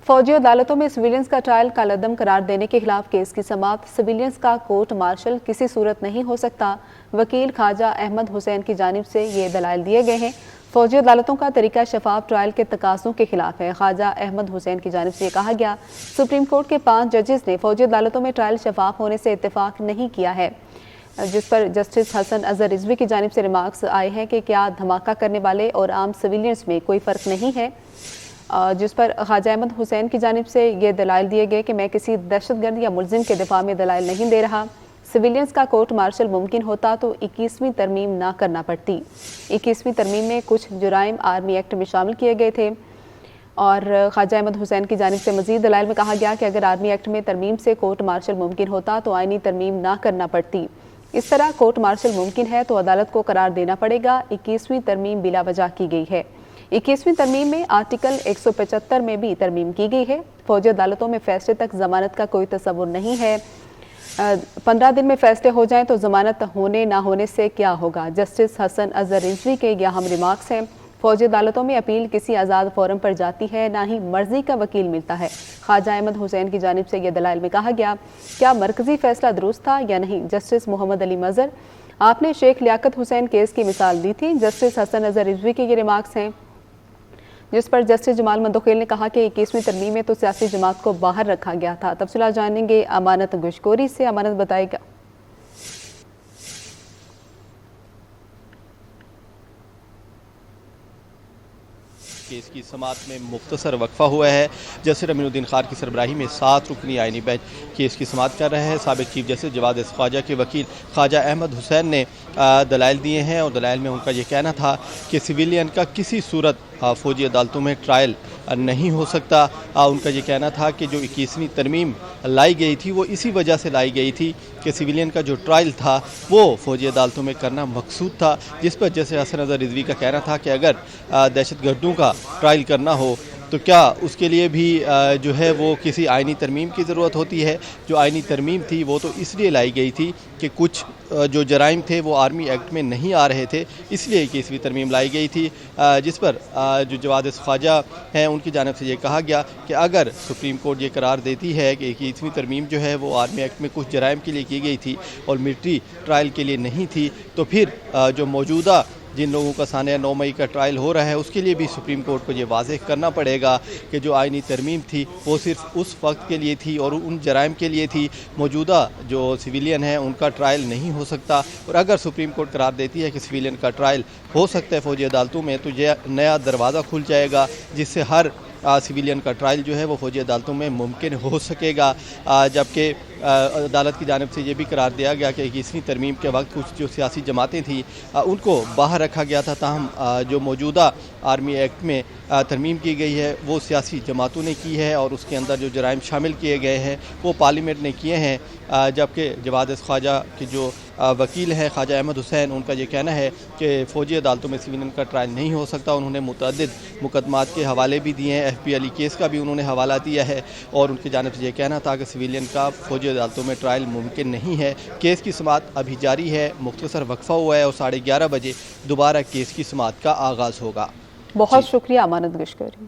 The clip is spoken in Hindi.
फौजी अदालतों में सिविलियंस का ट्रायल कालअदम करार देने के खिलाफ केस की समाप्त। सिविलियंस का कोर्ट मार्शल किसी सूरत नहीं हो सकता। वकील ख्वाजा अहमद हुसैन की जानिब से ये दलाइल दिए गए हैं। फौजी अदालतों का तरीका शफाफ ट्रायल के तकाज़ों के खिलाफ है। ख्वाजा अहमद हुसैन की जानिब से कहा गया, सुप्रीम कोर्ट के 5 जजेस ने फौजी अदालतों में ट्रायल शफाफ होने से इत्तेफाक नहीं किया है, जिस पर जस्टिस हसन अजहर रिजवी की जानिब से रिमार्क्स आए हैं कि क्या धमाका करने वाले और आम सिविलियंस में कोई फ़र्क नहीं है, जिस पर ख्वाजा अहमद हुसैन की जानिब से ये दलाइल दिए गए कि मैं किसी दहशतगर्द या मुलजिम के दिफा में दलाइल नहीं दे रहा। सिविलियंस का कोर्ट मार्शल मुमकिन होता तो 21वीं तरमीम ना करना पड़ती। 21वीं तरमीम में कुछ जुराइम आर्मी एक्ट में शामिल किए गए थे। और ख्वाजा अहमद हुसैन की जानिब से मजीद दलाइल में कहा गया कि अगर आर्मी एक्ट में तरमीम से कोर्ट मार्शल मुमकिन होता तो आइनी तरमीम ना करना पड़ती। इस तरह कोर्ट मार्शल मुमकिन है तो अदालत को करार देना पड़ेगा। 21वीं तरमीम बिला वजह की गई है। 21वीं तरमीम में आर्टिकल 175 में भी तरमीम की गई है। फौजी अदालतों में फैसले तक जमानत का कोई तस्वुर नहीं है। 15 दिन में फैसले हो जाएं तो जमानत होने ना होने से क्या होगा। जस्टिस हसन अजहर रिजवी के यह हम रिमार्क्स हैं। फौजी अदालतों में अपील किसी आज़ाद फोरम पर जाती है, ना ही मर्जी का वकील मिलता है। ख्वाजा अहमद हुसैन की जानिब से यह दलाइल में कहा गया, क्या मरकजी फैसला दुरुस्त था या नहीं। जस्टिस मोहम्मद अली मजहर, आपने शेख लियाकत हुसैन केस की मिसाल दी थी। जस्टिस हसन अजहर रिजवी के ये रिमार्क्स हैं, जिस पर जस्टिस जमाल मंदोखेल ने कहा कि 21वीं तरमीम में तो सियासी जमात को बाहर रखा गया था। तफसीलात जानेंगे अमानत गुशकोरी से। अमानत बताएगा। केस की समात में मुख्तसर वक्फा हुआ है। जस्टिस अमीनुद्दीन खान की सरबराही में 7 रुकनी आईनी बेंच केस की समात कर रहे हैं। साबिक चीफ जस्टिस जवाद ख्वाजा के वकील ख्वाजा अहमद हुसैन ने दलाइल दिए हैं और दलाइल में उनका ये कहना था कि सिविलियन का किसी सूरत फौजी अदालतों में ट्रायल नहीं हो सकता। उनका ये कहना था कि जो 21वीं तरमीम लाई गई थी वो इसी वजह से लाई गई थी कि सिविलियन का जो ट्रायल था वो फौजी अदालतों में करना मकसूद था। जिस पर जैसे हसन अजहर रिजवी का कहना था कि अगर दहशतगर्दों का ट्रायल करना हो तो क्या उसके लिए भी जो है वो किसी आइनी तरमीम की ज़रूरत होती है। जो आइनी तरमीम थी वो तो इसलिए लाई गई थी कि कुछ जो जराइम थे वो आर्मी एक्ट में नहीं आ रहे थे, इसलिए 21वीं तरमीम लाई गई थी। जिस पर जो जवाद ख्वाजा हैं उनकी जानिब से ये कहा गया कि अगर सुप्रीम कोर्ट ये करार देती है कि 21वीं तरमीम जो है वो आर्मी एक्ट में कुछ जराइम के लिए की गई थी और मिलिट्री ट्रायल के लिए नहीं थी, तो फिर जो मौजूदा जिन लोगों का सानिया 9 मई का ट्रायल हो रहा है उसके लिए भी सुप्रीम कोर्ट को ये वाज़ेह करना पड़ेगा कि जो आइनी तरमीम थी वो सिर्फ उस वक्त के लिए थी और उन जराइम के लिए थी। मौजूदा जो सिविलियन है उनका ट्रायल नहीं हो सकता। और अगर सुप्रीम कोर्ट करार देती है कि सिविलियन का ट्रायल हो सकता है फौजी अदालतों में, तो यह नया दरवाज़ा खुल जाएगा जिससे हर सिविलियन का ट्रायल जो है वो फौजी अदालतों में मुमकिन हो सकेगा। जबकि अदालत की जानिब से ये भी करार दिया गया कि 21वीं तरमीम के वक्त कुछ जो सियासी जमातें थी उनको बाहर रखा गया था, ताहम जो मौजूदा आर्मी एक्ट में तरमीम की गई है वो सियासी जमातों ने की है और उसके अंदर जो जराइम शामिल किए गए हैं वो पार्लियामेंट ने किए हैं। जबकि जवाद ख्वाजा के जो वकील हैं ख्वाजा अहमद हुसैन, उनका ये कहना है कि फ़ौजी अदालतों में सिविलियन का ट्रायल नहीं हो सकता। उन्होंने मुतअद्दिद मुकदमात के हवाले भी दिए हैं, FP अली केस का भी उन्होंने हवाला दिया है और उनकी जानिब से ये कहना था कि सिविलियन का फौजी अदालतों में ट्रायल मुमकिन नहीं है। केस की समात अभी जारी है, मुख्तसर वक्फा हुआ है और 11:30 बजे दोबारा केस की समात का आगाज़ होगा। बहुत शुक्रिया अमानत गुशकोरी।